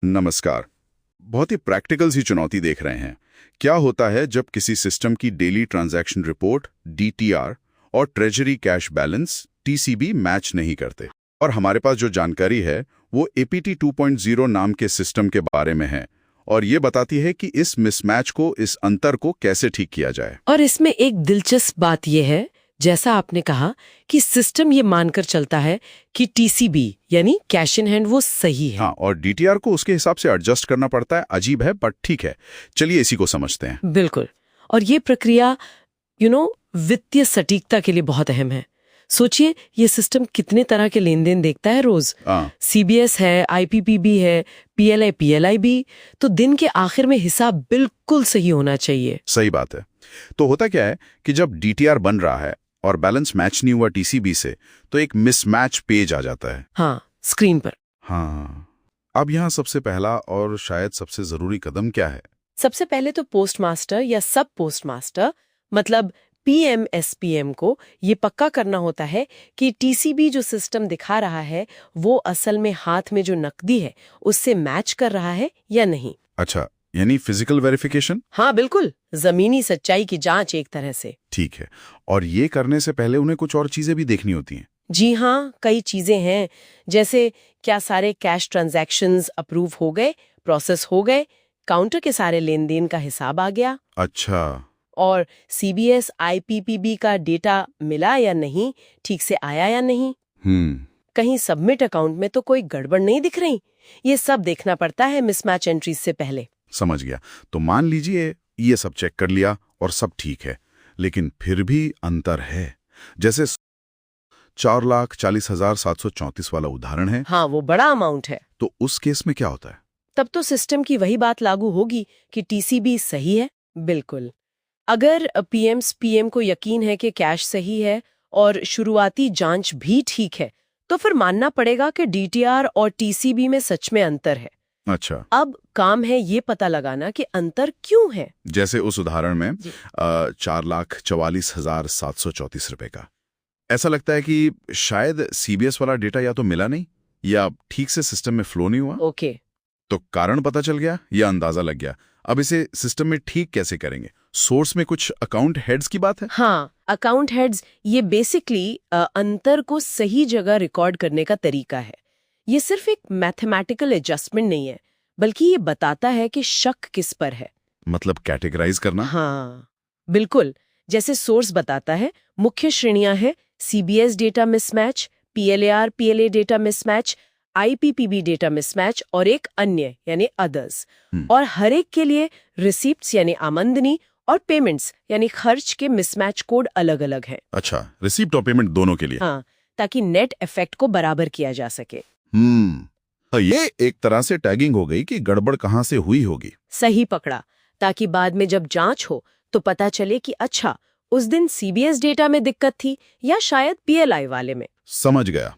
नमस्कार। बहुत ही प्रैक्टिकल सी चुनौती देख रहे हैं। क्या होता है जब किसी सिस्टम की डेली ट्रांजैक्शन रिपोर्ट (DTR) और treasury cash balance (TCB) match नहीं करते? और हमारे पास जो जानकारी है वो APT 2.0 नाम के सिस्टम के बारे में है और ये बताती है कि इस मिसमैच को, इस अंतर को कैसे ठीक किया जाए। और इसमें एक दिलचस्प बात यह है, जैसा आपने कहा, कि सिस्टम ये मानकर चलता है कि TCB यानी कैश इन हैंड वो सही है। हाँ, और DTR को उसके हिसाब से एडजस्ट करना पड़ता है। अजीब है पर ठीक है, चलिए इसी को समझते हैं। बिल्कुल। और ये प्रक्रिया वित्तीय सटीकता के लिए बहुत अहम है। सोचिए, ये सिस्टम कितने तरह के लेन देन देखता है रोज। CBS है, IPPB है, PLI PLI भी। तो दिन के आखिर में हिसाब बिल्कुल सही होना चाहिए। सही बात है। तो होता क्या है कि जब DTR बन रहा है और बैलेंस मैच नहीं हुआ TCB से, तो एक मिसमैच पेज आ जाता है। हाँ, स्क्रीन पर। हाँ, अब यहाँ सबसे पहला और शायद सबसे जरूरी कदम क्या है? सबसे पहले तो पोस्टमास्टर या सब पोस्टमास्टर, मतलब PMSPM को ये पक्का करना होता है कि TCB जो सिस्टम दिखा रहा है वो असल में हाथ में जो नकदी है उससे मैच कर रहा है या नहीं। अच्छा, यानी फिजिकल वेरिफिकेशन? हाँ बिल्कुल, जमीनी सच्चाई की जांच एक तरह से। ठीक है। और ये करने से पहले उन्हें कुछ और चीजें भी देखनी होती हैं। जी हाँ, कई चीजें हैं। जैसे क्या सारे कैश ट्रांजैक्शंस अप्रूव हो गए, प्रोसेस हो गए, काउंटर के सारे लेन देन का हिसाब आ गया। अच्छा। और CBS IPPB का डेटा मिला या नहीं, ठीक से आया या नहीं, कहीं सबमिट अकाउंट में तो कोई गड़बड़ नहीं दिख रही। ये सब देखना पड़ता है मिसमैच एंट्रीज से पहले। समझ गया। तो मान लीजिए ये सब चेक कर लिया और सब ठीक है, लेकिन फिर भी अंतर है। जैसे 4,40,734 वाला उदाहरण है। हाँ, वो बड़ा अमाउंट है। तो उस केस में क्या होता है? तब तो सिस्टम की वही बात लागू होगी कि TCB सही है। बिल्कुल। अगर PMSPM को यकीन है कि कैश सही है और शुरुआती जांच भी ठीक है, तो फिर मानना पड़ेगा कि DTR और TCB में सच में अंतर है। अच्छा। अब काम है ये पता लगाना कि अंतर क्यों है। जैसे उस उदाहरण में 4,44,734 रुपए का। ऐसा लगता है कि शायद CBS वाला डेटा या तो मिला नहीं या ठीक से सिस्टम में फ्लो नहीं हुआ। ओके। तो कारण पता चल गया या अंदाजा लग गया। अब इसे सिस्टम में ठीक कैसे करेंगे? सोर्स में कुछ अकाउंट हेड्स की बात है। हाँ, अकाउंट हेड्स ये बेसिकली अंतर को सही जगह रिकॉर्ड करने का तरीका है। ये सिर्फ एक मैथमेटिकल एडजस्टमेंट नहीं है, बल्कि ये बताता है कि शक किस पर है। मतलब कैटेगराइज करना। हाँ बिल्कुल। जैसे सोर्स बताता है मुख्य श्रेणियां हैं CBS data mismatch, PLAR PLA data mismatch, IPPB data mismatch और एक अन्य यानी अदर्स। और हर एक के लिए रिसीप्ट्स यानी आमदनी और पेमेंट्स यानी खर्च के मिसमैच कोड अलग अलग हैं। अच्छा, रिसीप्ट और पेमेंट दोनों के लिए। हाँ, ताकि नेट इफेक्ट को बराबर किया जा सके। तो ये एक तरह से टैगिंग हो गई कि गड़बड़ कहाँ से हुई होगी। सही पकड़ा, ताकि बाद में जब जांच हो तो पता चले कि अच्छा, उस दिन CBS डेटा में दिक्कत थी या शायद PLI वाले में। समझ गया।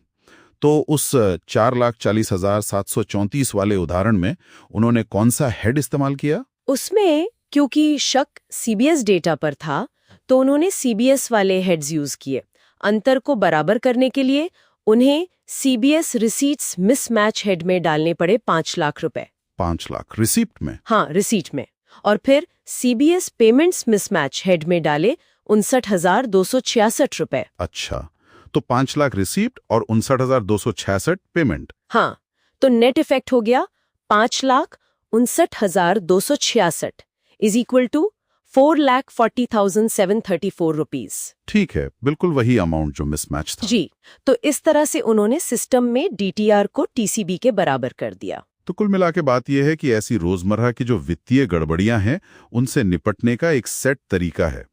तो उस 4,40,734 वाले उदाहरण में उन्होंने कौन सा हेड इस्तेमाल किया? उसमें क्योंकि शक CBS डेटा पर था, तो उन्होंने CBS वाले हेड्स यूज किए। अंतर को बराबर करने के लिए उन्हें CBS रिसीट्स मिसमैच हेड में डालने पड़े 5 लाख रुपए। 5 लाख रिसीप्ट में? हाँ, रिसीट में। और फिर CBS पेमेंट्स मिसमैच हेड में डाले 59,266 रुपए। अच्छा, तो 5 लाख रिसीप्ट और 59,266 पेमेंट। हाँ, तो नेट इफेक्ट हो गया 5,59,266 इज इक्वल टू 4,40,734 रुपीज। ठीक है, बिल्कुल वही अमाउंट जो मिसमैच था। जी, तो इस तरह से उन्होंने सिस्टम में DTR को TCB के बराबर कर दिया। तो कुल मिला के बात यह है कि ऐसी रोजमर्रा की जो वित्तीय गड़बड़ियां हैं, उनसे निपटने का एक सेट तरीका है।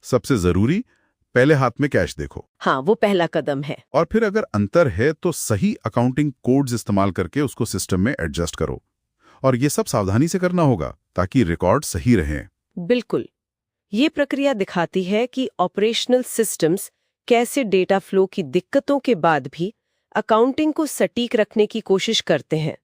सबसे जरूरी, पहले हाथ में कैश देखो। हाँ, वो पहला कदम है। और फिर अगर अंतर है तो सही अकाउंटिंग कोड्स इस्तेमाल करके उसको सिस्टम में एडजस्ट करो। और ये सब सावधानी से करना होगा ताकि रिकॉर्ड सही रहे। बिल्कुल। ये प्रक्रिया दिखाती है कि ऑपरेशनल सिस्टम्स कैसे डेटा फ्लो की दिक्कतों के बाद भी अकाउंटिंग को सटीक रखने की कोशिश करते हैं।